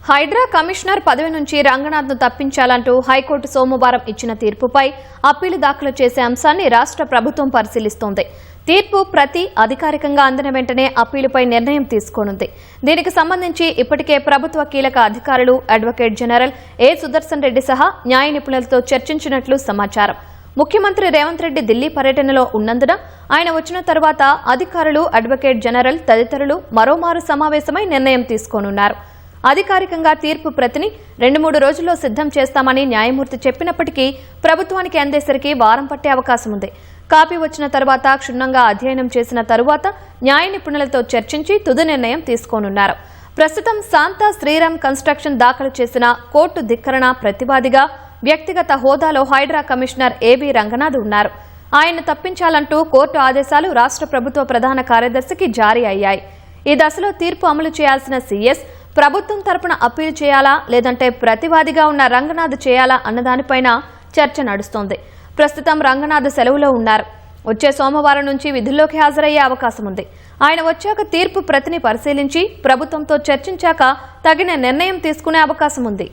Hydraa commissioner పదవి నుంచి రంగనాథ్ను తప్పించాలంటూ high court సోమవారం ఇచ్చిన తీర్పుపై అప్పీలు దాఖలు చేసే అంశాన్ని రాష్ట్ర ప్రభుత్వం పరిశీలిస్తోంది. తీర్పు ప్రతి అధికారికంగా అందిన వెంటనే అప్పీలుపై నిర్ణయం తీసుకోనుంది. దీనికి సంబంధించి ఇప్పటికే ప్రభుత్వ కీలక అధికారులు అడ్వకేట్ జనరల్ ఏ సుదర్శన్ రెడ్డి సహా న్యాయ నిపుణులతో చర్చించినట్లు సమాచారం. ముఖ్యమంత్రి రేవంత్ రెడ్డి ఢిల్లీ పర్యటనలో ఉన్నందున ఆయన వచ్చిన తర్వాత అధికారులు అడ్వకేట్ జనరల్ తదితరులు మరోమారు సమావేశమై నిర్ణయం తీసుకోనున్నారు. అధికారికంగా తీర్పు ప్రతిని 2-3 రోజుల్లో సిద్ధం చేస్తామని న్యాయమూర్తి చెప్పినప్పటికీ ప్రభుత్వానికి అందేసరికి వారం పట్టే అవకాశం ఉంది. కాపీ వచ్చిన తర్వాత క్షుణ్ణంగా అధ్యయనం చేసిన తరువాత న్యాయ నిపుణులతో చర్చించి తుది నిర్ణయం తీసుకోనున్నారు. ప్రస్తుతం శాంతా శ్రీరామ్ కన్స్ట్రక్షన్ దాఖలు చేసిన కోర్టు ధిక్కరణ ప్రతివాదిగా వ్యక్తిగత హోదాలో హైడ్రా కమిషనర్ ఏబీ రంగనాథ్ ఉన్నారు. ఆయన్ను తప్పించాలంటూ కోర్టు ఆదేశాలు రాష్ట్ర ప్రభుత్వ ప్రధాన కార్యదర్శికి జారీ అయ్యాయి. ఈ దశలో తీర్పు అమలు చేయాల్సిన సీఎస్ ప్రభుత్వం తరపున అప్పీల్ చేయాలా లేదంటే ప్రతివాదిగా ఉన్న రంగనాథ్ చేయాలా అన్నదానిపైన చర్చ నడుస్తోంది. ప్రస్తుతం రంగనాథ్ సెలవులో ఉన్నారు. వచ్చే సోమవారం నుంచి విధుల్లోకి హాజరయ్యే అవకాశం ఉంది. ఆయన వచ్చాక తీర్పు ప్రతిని పరిశీలించి ప్రభుత్వంతో చర్చించాక తగిన నిర్ణయం తీసుకునే అవకాశం ఉంది.